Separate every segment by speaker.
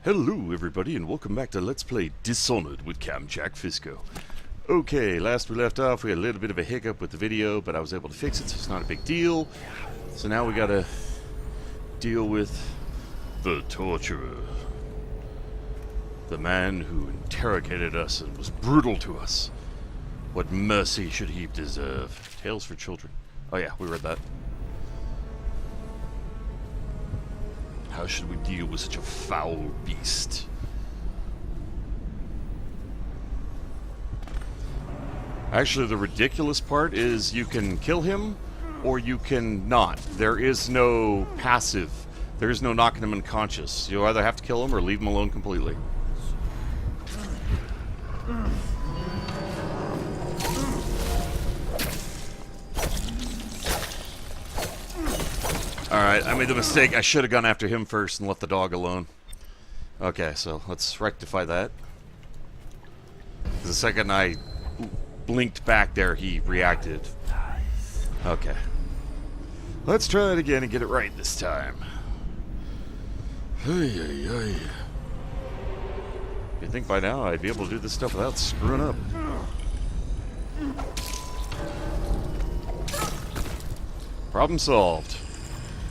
Speaker 1: Hello everybody and welcome back to Let's Play Dishonored with Jack Fisco. Okay, last we left off we had a little bit of a hiccup with the video, but I was able to fix it, so it's not a big deal. So now we gotta deal with the torturer. The man who interrogated us and was brutal to us. What mercy should he deserve? Tales for children. Oh yeah, we read that. How should we deal with such a foul beast? Actually, the ridiculous part is you can kill him, or you can not. There is no passive. There is no knocking him unconscious. You either have to kill him or leave him alone completely. Alright, I made the mistake. I should have gone after him first and left the dog alone. Okay, so let's rectify that. The second I blinked back there, he reacted. Okay. Let's try it again and get it right this time. You'd think by now I'd be able to do this stuff without screwing up. Problem solved.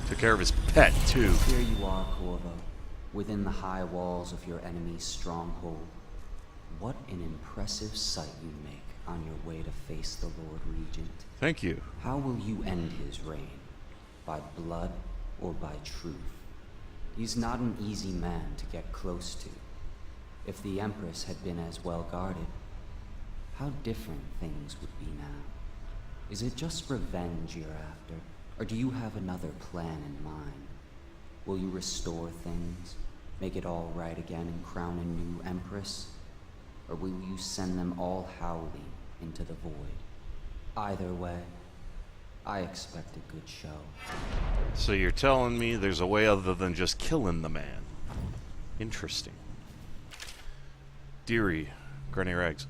Speaker 1: Took care of his pet, too.
Speaker 2: Here you are, Corvo, within the high walls of your enemy's stronghold. What an impressive sight you make on your way to face the Lord Regent.
Speaker 1: Thank you.
Speaker 2: How will you end his reign? By blood or by truth? He's not an easy man to get close to. If the Empress had been as well guarded, how different things would be now. Is it just revenge you're after? Or do you have another plan in mind? Will you restore things, make it all right again and crown a new empress? Or will you send them all howling into the void? Either way, I expect a good show.
Speaker 1: So you're telling me there's a way other than just killing the man. Interesting. Dearie, Granny Rags.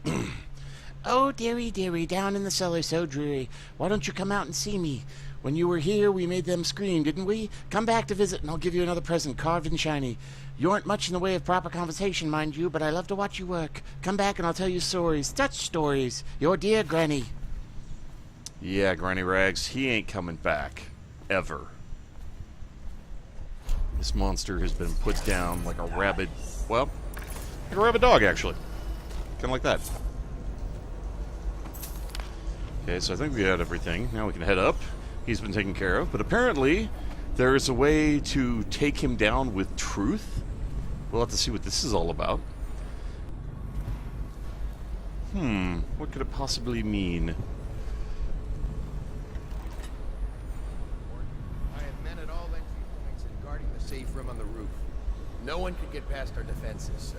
Speaker 3: Oh, dearie, dearie, down in the cellar so dreary. Why don't you come out and see me? When you were here, we made them scream, didn't we? Come back to visit, and I'll give you another present, carved and shiny. You aren't much in the way of proper conversation, mind you, but I love to watch you work. Come back, and I'll tell you stories. Such stories. Your dear Granny.
Speaker 1: Yeah, Granny Rags, he ain't coming back. Ever. This monster has been put down like a rabid... well, like a rabid dog, actually. Kind of like that. Okay, so I think we got everything. Now we can head up. He's been taken care of, but apparently there is a way to take him down with truth. We'll have to see what this is all about. What could it possibly mean?
Speaker 4: I have men at all entry points and guarding the safe room on the roof. No one can get past our defenses, sir.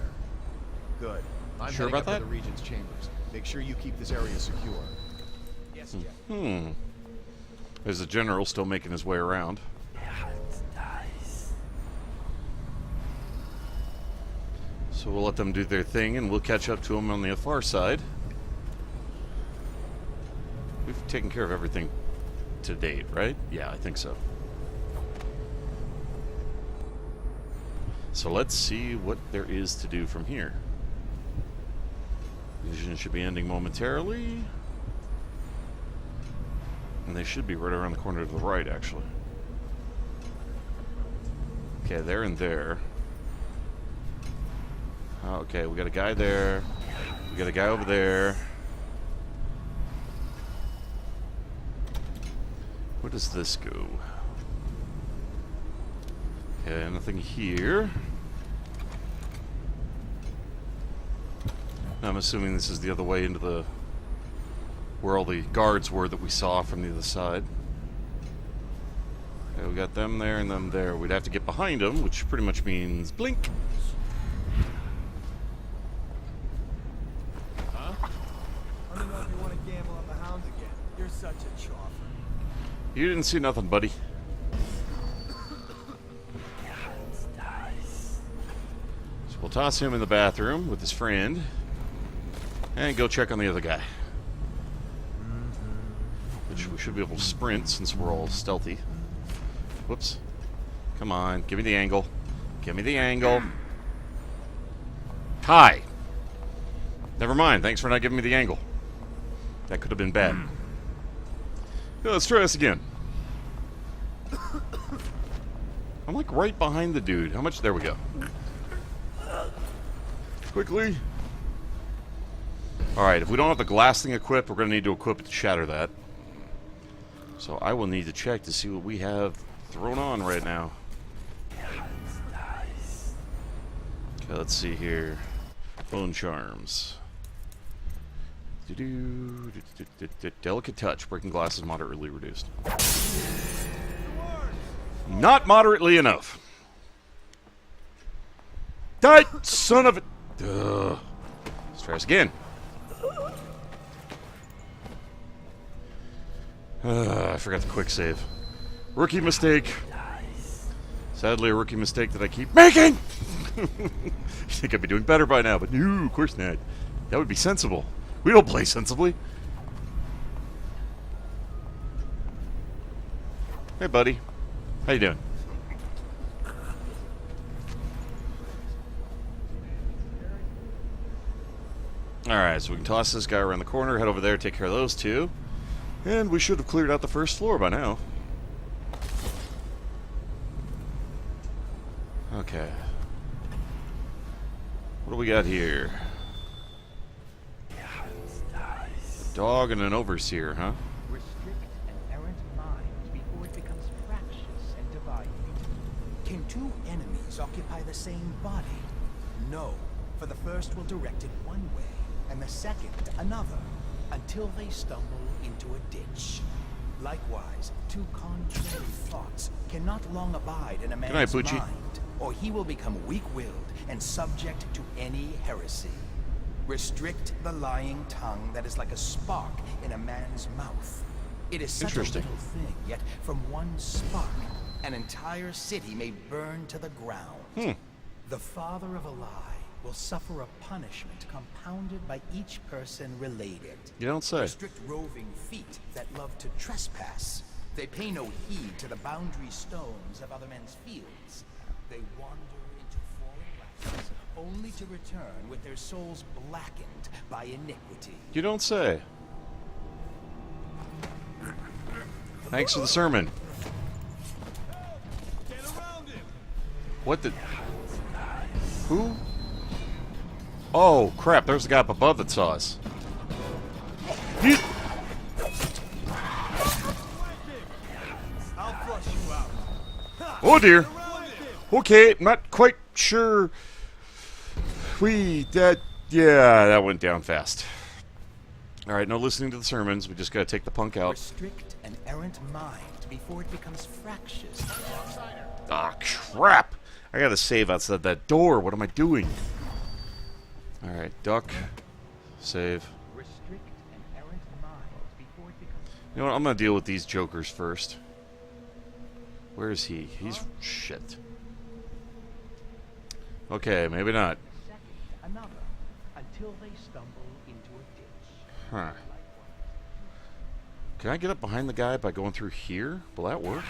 Speaker 4: Good. I'm
Speaker 1: Sure
Speaker 4: heading
Speaker 1: about
Speaker 4: up
Speaker 1: that?
Speaker 4: to the Regent's chambers. Make sure you keep this area secure. Yes, Jeff.
Speaker 1: There's the general still making his way around. So we'll let them do their thing, and we'll catch up to them on the far side. We've taken care of everything to date, right? Yeah, I think so. So let's see what there is to do from here. Vision should be ending momentarily. And they should be right around the corner to the right, actually. Okay, they're in there. Okay, we got a guy there. We got a guy over there. Where does this go? Okay, nothing here. I'm assuming this is the other way into the... where all the guards were that we saw from the other side. Okay, we got them there and them there. We'd have to get behind them, which pretty much means blink.
Speaker 4: Huh? I don't know if you want to gamble on the hounds again. You're such a choffer.
Speaker 1: You didn't see nothing, buddy. So we'll toss him in the bathroom with his friend. And go check on the other guy. Which we should be able to sprint since we're all stealthy. Whoops. Come on, give me the angle. Give me the angle. Hi. Never mind. Thanks for not giving me the angle. That could have been bad. Yeah, let's try this again. I'm like right behind the dude. How much? There we go. Quickly. Alright, if we don't have the glass thing equipped, we're going to need to equip it to shatter that. So I will need to check to see what we have thrown on right now. Okay, let's see here. Bone charms. Delicate touch. Breaking glass is moderately reduced. Not moderately enough. Die, son of a... Ugh. Let's try this again. I forgot the quick save. Rookie mistake. Sadly, a rookie mistake that I keep making. You think I'd be doing better by now, but no, of course not. That would be sensible. We don't play sensibly. Hey, buddy. How you doing? Alright, so we can toss this guy around the corner, head over there, take care of those two. And we should have cleared out the first floor by now. Okay. What do we got here? A dog and an overseer, huh?
Speaker 5: Restrict an errant mind before it becomes fractious and divided.
Speaker 6: Can two enemies occupy the same body? No, for the first will direct it one way, and the second another, until they stumble into a ditch. Likewise, two contrary thoughts cannot long abide in a man's mind, or he will become weak-willed and subject to any heresy. Restrict the lying tongue that is like a spark in a man's mouth. It is such a little thing, yet from one spark, an entire city may burn to the ground. The father of a lie will suffer a punishment compounded by each person related.
Speaker 1: You don't say.
Speaker 6: Restrict roving feet that love to trespass. They pay no heed to the boundary stones of other men's fields. They wander into foreign lands, only to return with their souls blackened by iniquity.
Speaker 1: You don't say. Thanks for the sermon. What the... Who? Oh, crap. There's the guy up above that saw us. You... Oh, dear. Okay, not quite sure. Yeah, that went down fast. Alright, no listening to the sermons. We just gotta take the punk out.
Speaker 6: Restrict an errant mind before it becomes fractious.
Speaker 1: Ah, crap! I gotta save outside that door. What am I doing? Alright, duck. Save.
Speaker 5: Restrict an errant mind before it becomes...
Speaker 1: You know what? I'm gonna deal with these jokers first. Where is he? He's... shit. Okay, maybe not.
Speaker 5: Second, another, until they stumble into a ditch.
Speaker 1: Huh. Can I get up behind the guy by going through here? Will that work?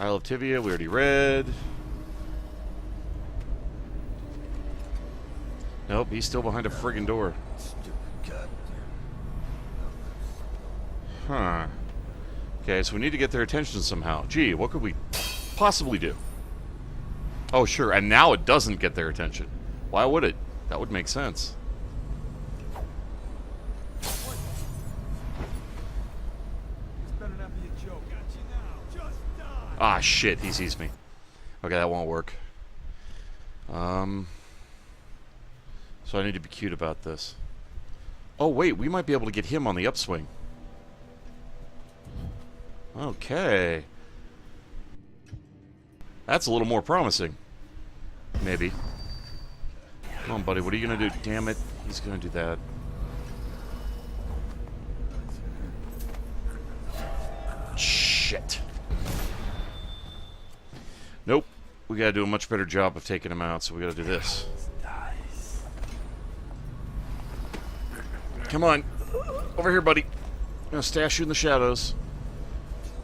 Speaker 1: Isle of Tivia, we already read. Nope, he's still behind a friggin' door. Huh. Okay, so we need to get their attention somehow. Gee, what could we possibly do? Oh, sure, and now it doesn't get their attention. Why would it? That would make sense. Ah, shit, he sees me. Okay, that won't work. So I need to be cute about this. Oh, wait, we might be able to get him on the upswing. Okay. That's a little more promising. Maybe. Come on, buddy, what are you gonna do? Damn it, he's gonna do that. Shit. Nope. We gotta do a much better job of taking him out, so we gotta do this. Come on. Over here, buddy. I'm gonna stash you in the shadows.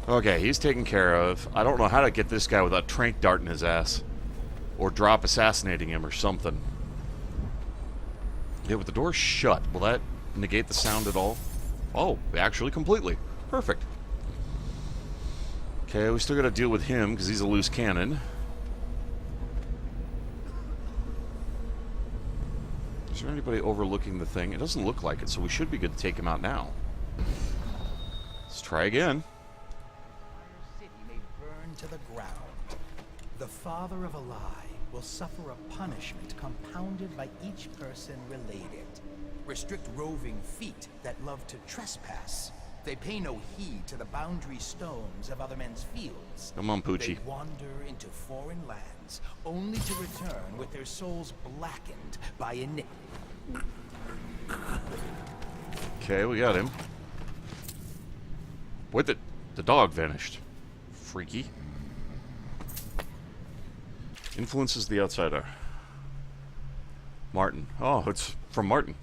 Speaker 1: Okay, he's taken care of. I don't know how to get this guy without trank darting his ass. Or drop assassinating him or something. Yeah, with the door shut, will that negate the sound at all? Oh, actually completely. Perfect. Okay, we still gotta deal with him because he's a loose cannon. Is there anybody overlooking the thing? It doesn't look like it, so we should be good to take him out now. Let's try again.
Speaker 6: Our city may burn to the ground. The father of a lie will suffer a punishment compounded by each person related. Restrict roving feet that love to trespass. They pay no heed to the boundary stones of other men's fields.
Speaker 1: Come on, Poochie.
Speaker 6: They wander into foreign lands, only to return with their souls blackened by iniquity.
Speaker 1: Okay, we got him. Wait, the dog vanished. Freaky. Influences the outsider. Martin. Oh, it's from Martin.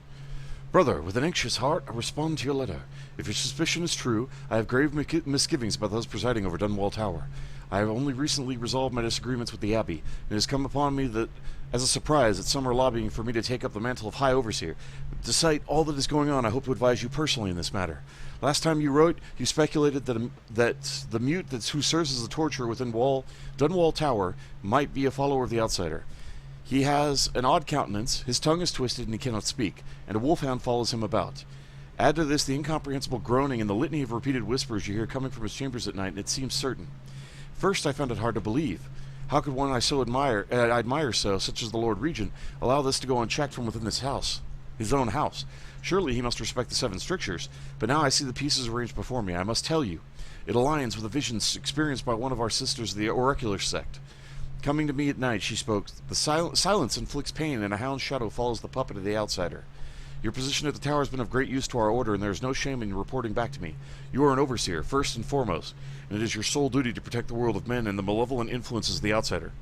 Speaker 1: Brother, with an anxious heart, I respond to your letter. If your suspicion is true, I have grave misgivings about those presiding over Dunwall Tower. I have only recently resolved my disagreements with the Abbey, and it has come upon me that, as a surprise, that some are lobbying for me to take up the mantle of High Overseer. Despite all that is going on, I hope to advise you personally in this matter. Last time you wrote, you speculated that the mute who serves as a torturer within Dunwall Tower might be a follower of the outsider. He has an odd countenance, his tongue is twisted and he cannot speak, and a wolfhound follows him about. Add to this the incomprehensible groaning and the litany of repeated whispers you hear coming from his chambers at night, and it seems certain. First, I found it hard to believe. How could one I admire so, such as the Lord Regent, allow this to go unchecked from within his own house? Surely he must respect the 7 strictures, but now I see the pieces arranged before me. I must tell you, it aligns with the visions experienced by one of our sisters of the oracular sect. Coming to me at night, she spoke, the silence inflicts pain, and a hound's shadow follows the puppet of the outsider. Your position at the tower has been of great use to our order, and there is no shame in your reporting back to me. You are an overseer, first and foremost, and it is your sole duty to protect the world of men and the malevolent influences of the outsider.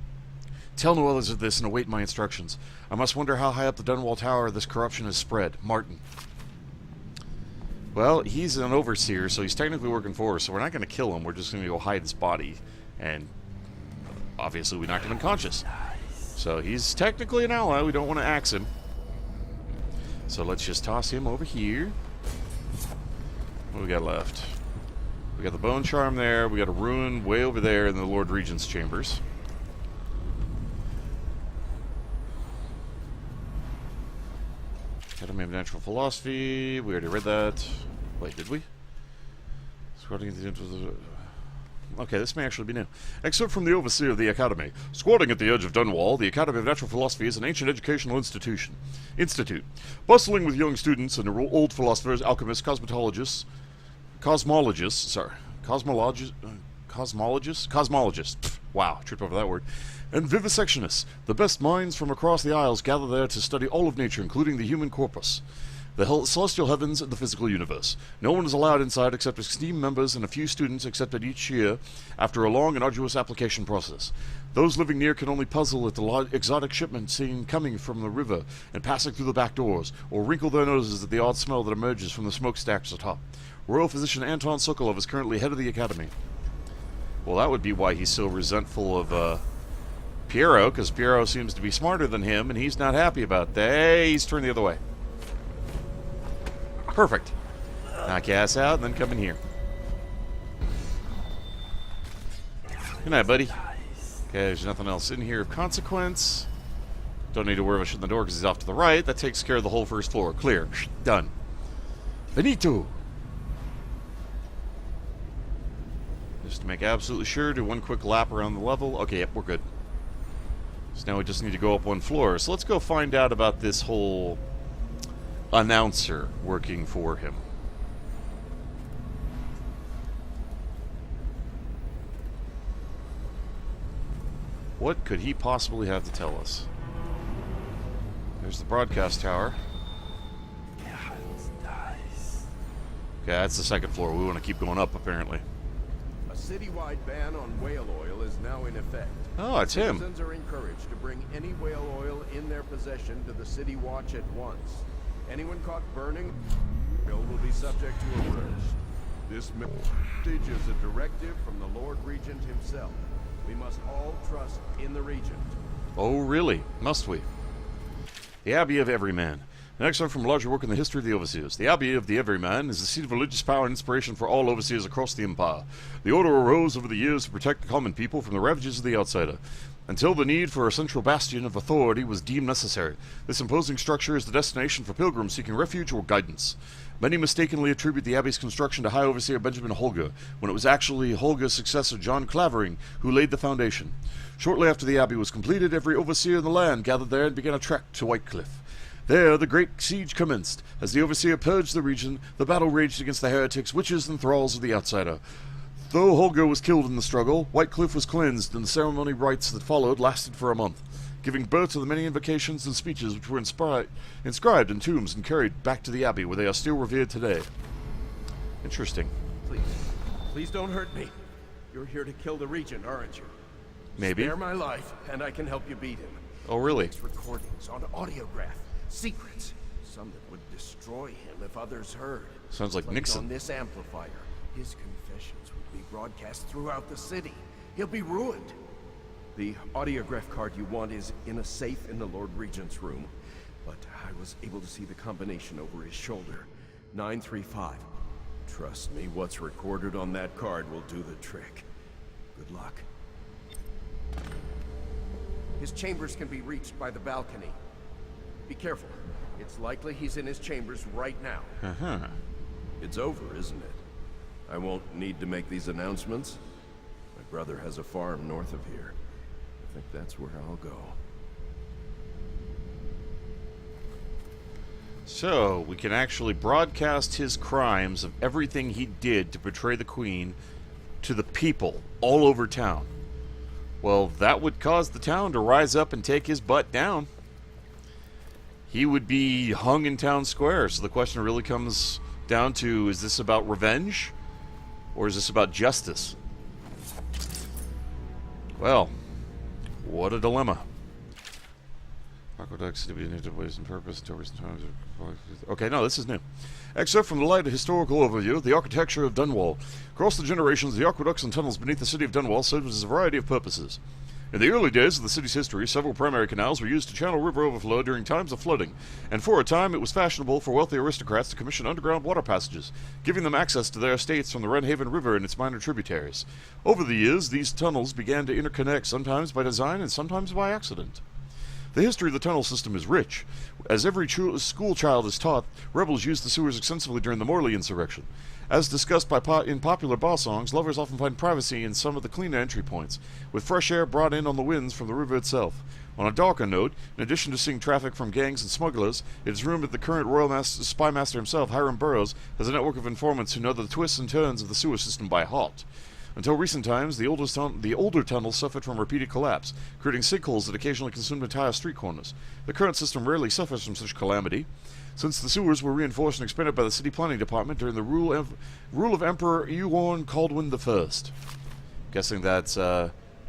Speaker 1: Tell no others of this and await my instructions. I must wonder how high up the Dunwall Tower this corruption has spread. Martin. Well, he's an overseer, so he's technically working for us, so we're not going to kill him. We're just going to go hide his body, and obviously we knocked him unconscious. So he's technically an ally. We don't want to axe him. So let's just toss him over here. What do we got left? We got the bone charm there. We got a ruin way over there in the Lord Regent's chambers. Academy of Natural Philosophy. We already read that. Wait, did we? Okay, this may actually be new. Excerpt from the Overseer of the Academy. Squatting at the edge of Dunwall, the Academy of Natural Philosophy is an ancient educational institute. Bustling with young students and old philosophers, alchemists, cosmologists. Pfft, wow, tripped over that word. And vivisectionists. The best minds from across the Isles gather there to study all of nature, including the human corpus, the celestial heavens, and the physical universe. No one is allowed inside except esteemed members and a few students accepted each year after a long and arduous application process. Those living near can only puzzle at the exotic shipment seen coming from the river and passing through the back doors, or wrinkle their noses at the odd smell that emerges from the smokestacks atop. Royal Physician Anton Sokolov is currently head of the Academy. Well, that would be why he's so resentful of Piero, because Piero seems to be smarter than him, and he's not happy about that. Hey, he's turned the other way. Perfect. Knock your ass out and then come in here. Good night, buddy. Okay, there's nothing else in here of consequence. Don't need to worry about shutting the door because he's off to the right. That takes care of the whole first floor. Clear. Done. Benito. Just to make absolutely sure, do one quick lap around the level. Okay, yep, we're good. So now we just need to go up one floor. So let's go find out about this whole announcer working for him. What could he possibly have to tell us? There's the broadcast tower. Okay, that's the second floor. We want to keep going up, apparently.
Speaker 4: A citywide ban on whale oil is now in effect.
Speaker 1: Oh, it's him.
Speaker 4: Citizens are encouraged to bring any whale oil in their possession to the city watch at once. Anyone caught burning oil will be subject to arrest. This message is a directive from the Lord Regent himself. We must all trust in the Regent.
Speaker 1: Oh, really? Must we? The Abbey of Everyman. An excerpt from a larger work in the history of the Overseers. The Abbey of the Everyman is the seat of religious power and inspiration for all Overseers across the Empire. The order arose over the years to protect the common people from the ravages of the outsider, until the need for a central bastion of authority was deemed necessary. This imposing structure is the destination for pilgrims seeking refuge or guidance. Many mistakenly attribute the Abbey's construction to High Overseer Benjamin Holger, when it was actually Holger's successor John Clavering who laid the foundation. Shortly after the Abbey was completed, every Overseer in the land gathered there and began a trek to Whitecliff. There, the great siege commenced. As the Overseer purged the region, the battle raged against the heretics, witches, and thralls of the outsider. Though Holger was killed in the struggle, Whitecliff was cleansed, and the ceremony rites that followed lasted for a month, giving birth to the many invocations and speeches which were inscribed in tombs and carried back to the Abbey, where they are still revered today. Interesting.
Speaker 4: Please don't hurt me. You're here to kill the Regent, aren't you?
Speaker 1: Maybe.
Speaker 4: Spare my life, and I can help you beat him.
Speaker 1: Oh, really?
Speaker 4: He makes recordings on audiograph, secrets, some that would destroy him if others heard.
Speaker 1: Sounds like
Speaker 4: Played
Speaker 1: Nixon.
Speaker 4: on this amplifier, his confessions would be broadcast throughout the city. He'll be ruined. The audiograph card you want is in a safe in the Lord Regent's room, but I was able to see the combination over his shoulder. 935. Trust me, what's recorded on that card will do the trick. Good luck. His chambers can be reached by the balcony. Be careful. It's likely he's in his chambers right now.
Speaker 1: Uh-huh.
Speaker 4: It's over, isn't it? I won't need to make these announcements. My brother has a farm north of here. I think that's where I'll go.
Speaker 1: So, we can actually broadcast his crimes of everything he did to betray the Queen to the people all over town. Well, that would cause the town to rise up and take his butt down. He would be hung in town square. So the question really comes down to, is this about revenge? Or is this about justice? Well, what a dilemma. Aqueducts to be native ways and purpose until recent times. Okay, no, this is new. Except from the light of historical overview, the architecture of Dunwall. Across the generations, the aqueducts and tunnels beneath the city of Dunwall served as a variety of purposes. In the early days of the city's history, several primary canals were used to channel river overflow during times of flooding, and for a time it was fashionable for wealthy aristocrats to commission underground water passages, giving them access to their estates from the Wrenhaven River and its minor tributaries. Over the years, these tunnels began to interconnect, sometimes by design and sometimes by accident. The history of the tunnel system is rich. As every school child is taught, rebels used the sewers extensively during the Morley insurrection. As discussed in popular bar songs, lovers often find privacy in some of the cleaner entry points, with fresh air brought in on the winds from the river itself. On a darker note, in addition to seeing traffic from gangs and smugglers, it is rumored that the current Royal Spy Master himself, Hiram Burroughs, has a network of informants who know the twists and turns of the sewer system by heart. Until recent times, the older tunnels suffered from repeated collapse, creating sinkholes that occasionally consumed entire street corners. The current system rarely suffers from such calamity, since the sewers were reinforced and expanded by the city planning department during the rule of Emperor Ewan Caldwin I. Guessing that's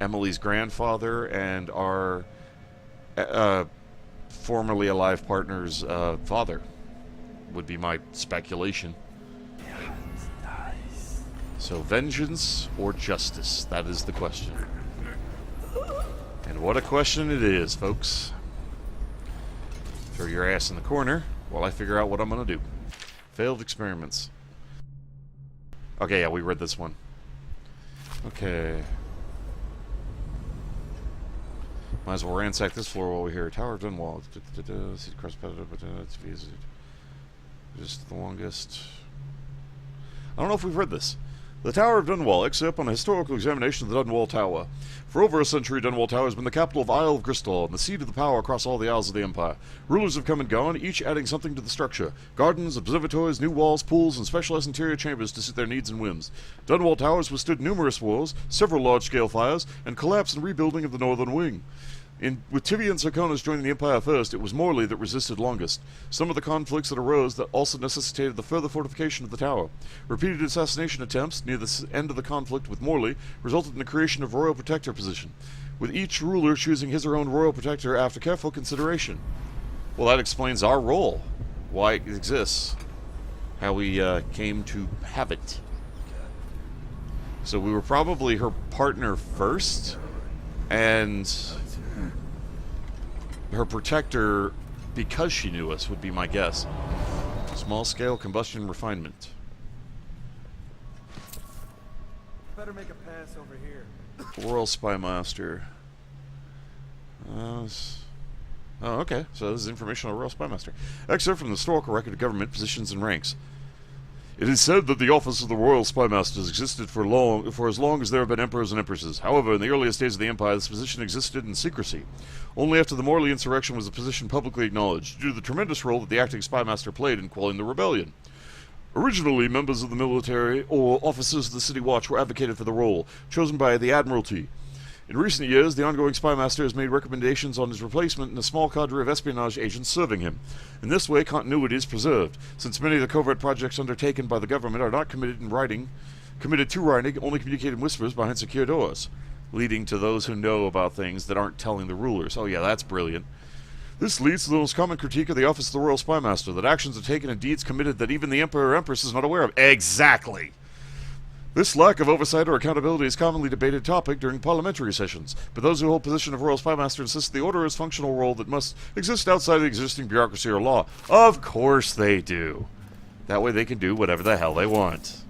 Speaker 1: Emily's grandfather and our formerly alive partner's father, would be my speculation. So, vengeance or justice? That is the question. And what a question it is, folks. Throw your ass in the corner while I figure out what I'm going to do. Failed experiments. Okay, yeah, we read this one. Okay. Might as well ransack this floor while we're here. Tower of Dunwall. Just the longest. I don't know if we've read this. The Tower of Dunwall, excerpt on a historical examination of the Dunwall Tower. For over a century, Dunwall Tower has been the capital of Isle of Gristol and the seat of the power across all the Isles of the Empire. Rulers have come and gone, each adding something to the structure. Gardens, observatories, new walls, pools, and specialized interior chambers to suit their needs and whims. Dunwall Tower has withstood numerous wars, several large-scale fires, and collapse and rebuilding of the northern wing. With Tivia and Serkonos joining the Empire first, it was Morley that resisted longest. Some of the conflicts that arose that also necessitated the further fortification of the tower. Repeated assassination attempts near the end of the conflict with Morley resulted in the creation of Royal Protector position, with each ruler choosing his or her own Royal Protector after careful consideration. Well, that explains our role, why it exists, how we came to have it. So we were probably her partner first, and her protector, because she knew us, would be my guess. Small-scale combustion refinement.
Speaker 7: Better make a pass over here.
Speaker 1: Royal Spy Master. Oh, okay. So this is information on Royal Spy Master. Excerpt from the historical record of government positions and ranks. It is said that the office of the Royal Spy Master has existed for as long as there have been emperors and empresses. However, in the earliest days of the Empire, this position existed in secrecy. Only after the Morley insurrection was the position publicly acknowledged, due to the tremendous role that the acting Spy Master played in quelling the rebellion. Originally, members of the military or officers of the City Watch were advocated for the role, chosen by the Admiralty. In recent years, the ongoing Spy Master has made recommendations on his replacement and a small cadre of espionage agents serving him. In this way, continuity is preserved, since many of the covert projects undertaken by the government are not committed to writing, only communicated in whispers behind secure doors, leading to those who know about things that aren't telling the rulers. Oh yeah, that's brilliant. This leads to the most common critique of the office of the Royal Spy Master, that actions are taken and deeds committed that even the Emperor or Empress is not aware of. Exactly! This lack of oversight or accountability is a commonly debated topic during parliamentary sessions, but those who hold position of Royal Spy Master insist the order is a functional role that must exist outside the existing bureaucracy or law. Of course they do. That way they can do whatever the hell they want.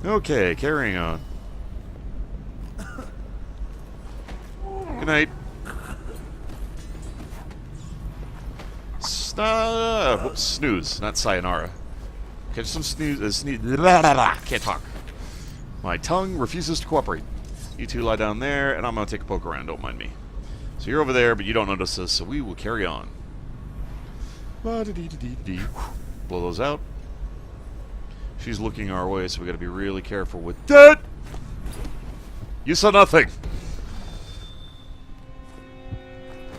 Speaker 1: Okay, carrying on. Good night. Snooze, not sayonara. Catch some snooze. Can't talk. My tongue refuses to cooperate. You two lie down there, and I'm going to take a poke around. Don't mind me. So you're over there, but you don't notice us, so we will carry on. Blow those out. She's looking our way, so we got to be really careful with that. You saw nothing.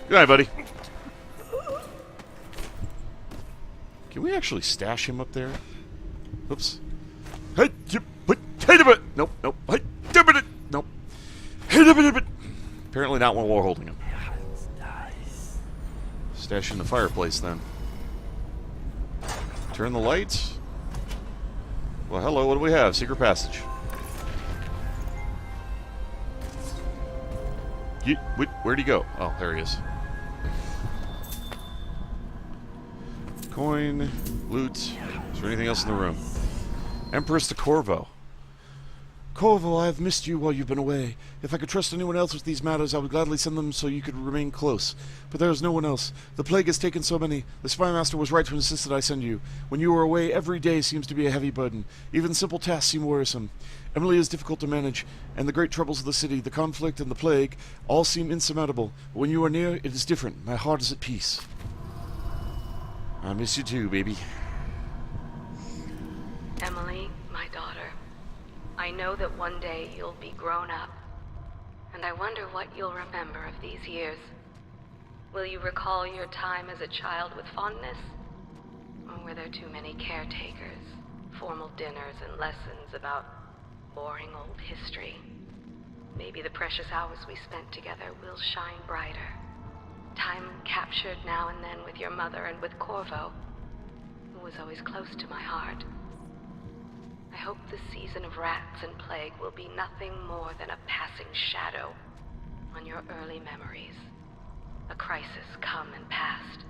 Speaker 1: Good night, buddy. Can we actually stash him up there? Oops. Nope, nope. Nope. Apparently not when we're holding him. Stash in the fireplace then. Turn the lights. Well, hello, what do we have? Secret passage. Where'd he go? Oh, there he is. Coin, loot. Is there anything else in the room? Empress to Corvo. Corvo, I have missed you while you've been away. If I could trust anyone else with these matters, I would gladly send them so you could remain close. But there is no one else. The plague has taken so many. The Spy Master was right to insist that I send you. When you are away, every day seems to be a heavy burden. Even simple tasks seem worrisome. Emily is difficult to manage, and the great troubles of the city, the conflict and the plague, all seem insurmountable. But when you are near, it is different. My heart is at peace. I miss you too, baby.
Speaker 8: Emily, my daughter, I know that one day you'll be grown up, and I wonder what you'll remember of these years. Will you recall your time as a child with fondness? Or were there too many caretakers, formal dinners and lessons about boring old history? Maybe the precious hours we spent together will shine brighter. Time captured now and then with your mother and with Corvo, who was always close to my heart. I hope the season of rats and plague will be nothing more than a passing shadow on your early memories. A crisis come and past,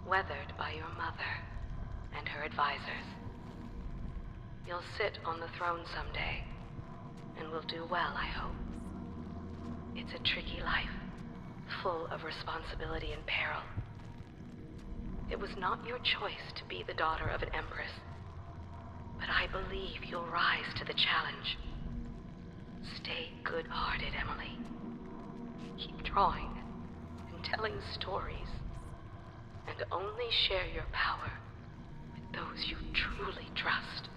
Speaker 8: weathered by your mother and her advisors. You'll sit on the throne someday, and will do well, I hope. It's a tricky life, full of responsibility and peril. It was not your choice to be the daughter of an empress, but I believe you'll rise to the challenge. Stay good-hearted, Emily. Keep drawing and telling stories, and only share your power with those you truly trust.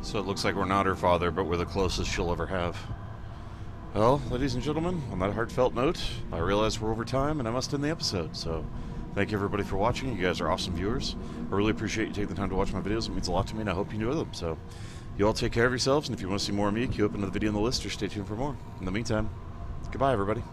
Speaker 1: So it looks like we're not her father, but we're the closest she'll ever have. Well, ladies and gentlemen, on that heartfelt note, I realize we're over time and I must end the episode, so thank you everybody for watching. You guys are awesome viewers. I really appreciate you taking the time to watch my videos. It means a lot to me, and I hope you enjoy them. So, you all take care of yourselves, and if you want to see more of me, queue up another video on the list or stay tuned for more. In the meantime, goodbye everybody.